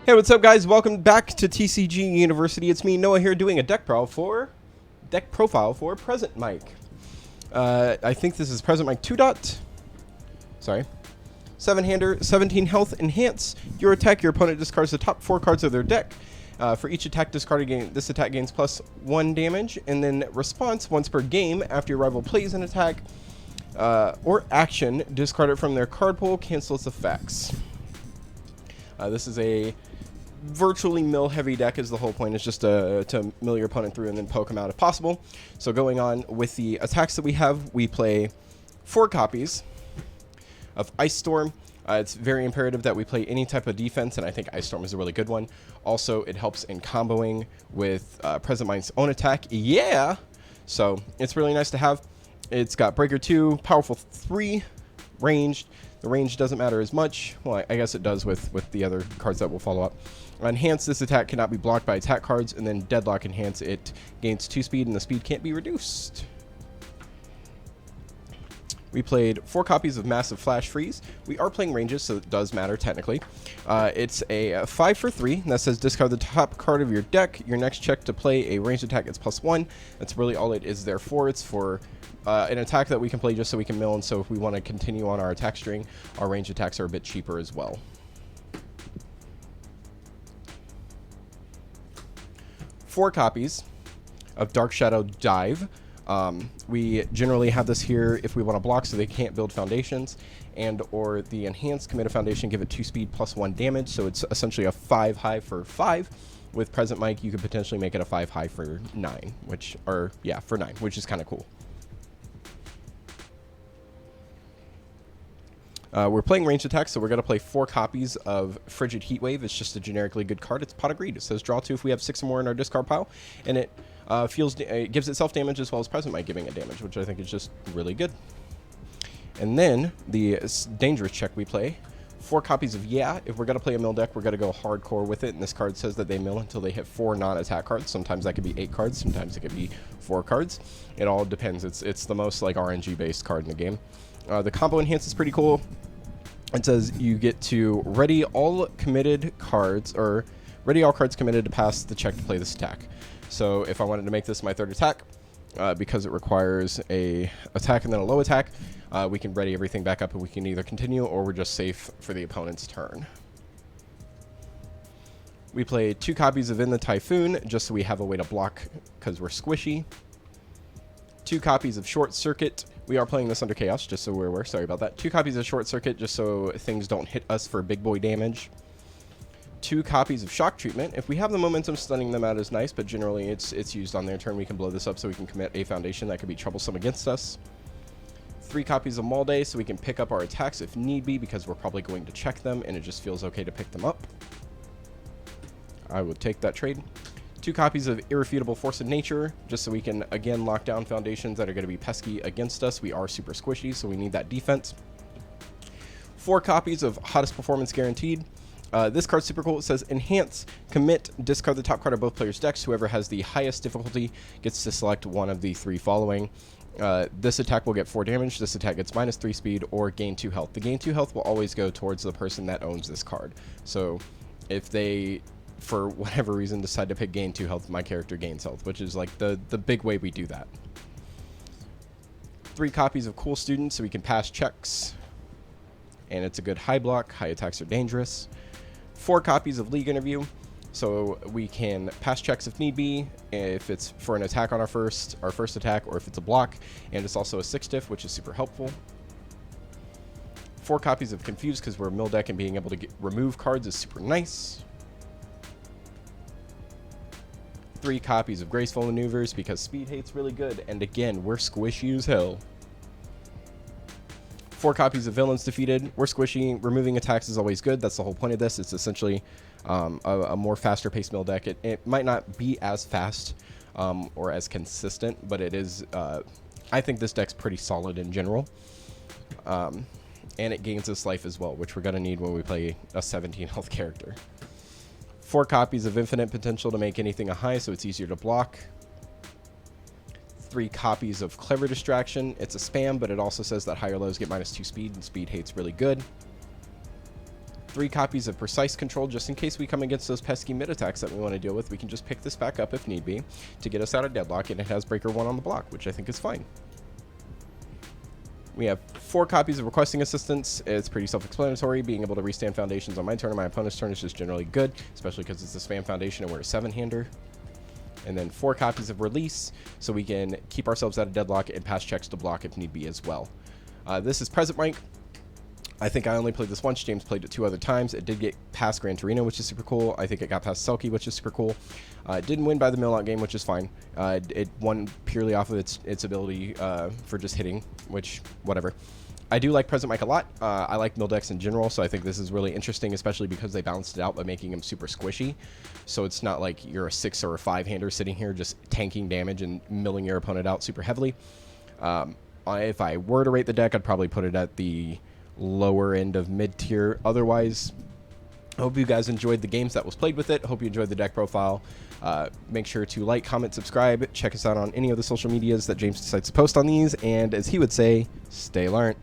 Hey, what's up, guys? Welcome back to TCG University. It's me, Noah, here doing a deck profile for Present Mike. I think this is Present Mike 2. Sorry. 7-hander, 17 health, enhance. Your attack, your opponent discards the top 4 cards of their deck. For each attack discarded, this attack gains +1 damage, and then response once per game after your rival plays an attack or action, discard it from their card pool, cancel its effects. This is a virtually mill heavy deck. Is the whole point is just to mill your opponent through and then poke them out if possible. So going on with the attacks that we have, we play 4 copies of Ice Storm. It's very imperative that we play any type of defense, and I think Ice Storm is a really good one. Also, it helps in comboing with Present Mike's own attack. Yeah! So it's really nice to have. It's got Breaker 2, Powerful 3, Ranged. The range doesn't matter as much. Well, I guess it does with the other cards that will follow up. Enhance, this attack cannot be blocked by attack cards, and then Deadlock Enhance, it gains 2 speed, and the speed can't be reduced. We played 4 copies of Massive Flash Freeze. We are playing ranges, so it does matter technically. It's a 5 for 3, and that says discard the top card of your deck. Your next check to play a ranged attack, it's +1. That's really all it is there for. It's for an attack that we can play just so we can mill, and so if we want to continue on our attack string, our range attacks are a bit cheaper as well. Four copies of Dark Shadow Dive. We generally have this here if we want to block so they can't build foundations, and or the enhanced commit a foundation, give it 2 speed +1 damage, so it's essentially a 5 high for 5. With Present Mike, you could potentially make it a 5 high for 9, for 9, which is kind of cool. We're playing ranged attacks, so we're going to play 4 copies of Frigid Heatwave. It's just a generically good card. It's Pot of Greed. It says draw 2 if we have 6 or more in our discard pile, and it it gives itself damage as well as Present Mike giving it damage, which I think is just really good. And then the dangerous check we play. 4 copies of Yeah. If we're going to play a mill deck, we're going to go hardcore with it, and this card says that they mill until they hit 4 non-attack cards. Sometimes that could be 8 cards, sometimes it could be 4 cards. It all depends. It's the most like RNG-based card in the game. The combo enhance is pretty cool. It says you get to ready all cards committed to pass the check to play this attack. So if I wanted to make this my 3rd attack, because it requires a attack and then a low attack, we can ready everything back up and we can either continue or we're just safe for the opponent's turn. We play 2 copies of In the Typhoon just so we have a way to block because we're squishy. 2 copies of Short Circuit. We are playing this under Chaos, just so we're aware. Sorry about that. 2 copies of Short Circuit, just so things don't hit us for big boy damage. 2 copies of Shock Treatment. If we have the momentum, stunning them out is nice, but generally it's used on their turn. We can blow this up so we can commit a foundation that could be troublesome against us. 3 copies of Maul Day, so we can pick up our attacks if need be, because we're probably going to check them, and it just feels okay to pick them up. I would take that trade. 2 copies of Irrefutable Force of Nature, just so we can, again, lock down foundations that are going to be pesky against us. We are super squishy, so we need that defense. 4 copies of Hottest Performance Guaranteed. This card's super cool. It says Enhance, commit, discard the top card of both players' decks. Whoever has the highest difficulty gets to select one of the 3 following. This attack will get 4 damage. This attack gets -3 speed or gain 2 health. The gain 2 health will always go towards the person that owns this card. So if they, for whatever reason, decide to pick gain 2 health, my character gains health, which is like the big way we do that. 3 copies of Cool Student so we can pass checks, and it's a good high block. High attacks are dangerous. 4 copies of League Interview, so we can pass checks if need be, if it's for an attack on our first attack, or if it's a block, and it's also a 6 diff, which is super helpful. 4 copies of Confuse, because we're a mill deck and being able to remove cards is super nice. 3 copies of Graceful Maneuvers, because speed hate's really good, and again, we're squishy as hell. 4 copies of Villains Defeated. We're squishy. Removing attacks is always good. That's the whole point of this. It's essentially a more faster paced mill deck. It might not be as fast or as consistent, but it is, I think this deck's pretty solid in general. And it gains us life as well, which we're going to need when we play a 17 health character. 4 copies of Infinite Potential to make anything a high, so it's easier to block. 3 copies of Clever Distraction. It's a spam, but it also says that higher lows get -2 speed, and speed hate's really good. 3 copies of Precise Control, just in case we come against those pesky mid attacks that we want to deal with. We can just pick this back up if need be to get us out of deadlock, and it has Breaker 1 on the block, which I think is fine. We have 4 copies of Requesting Assistance. It's pretty self-explanatory. Being able to restand foundations on my turn and my opponent's turn is just generally good, especially because it's a spam foundation and we're a 7-hander. And then 4 copies of Release, so we can keep ourselves out of deadlock and pass checks to block if need be as well. This is Present Mic. I think I only played this once. James played it 2 other times. It did get past Gran Torino, which is super cool. I think it got past Selkie, which is super cool. It didn't win by the mill-out game, which is fine. It won purely off of its ability for just hitting, which, whatever. I do like Present Mic a lot. I like mill decks in general, so I think this is really interesting, especially because they balanced it out by making them super squishy. So it's not like you're a 6 or a 5-hander sitting here just tanking damage and milling your opponent out super heavily. If I were to rate the deck, I'd probably put it at the lower end of mid-tier. Otherwise, I hope you guys enjoyed the games that was played with it. Hope you enjoyed the deck profile. Make sure to like, comment, subscribe. Check us out on any of the social medias that James decides to post on these. And as he would say, stay learnt.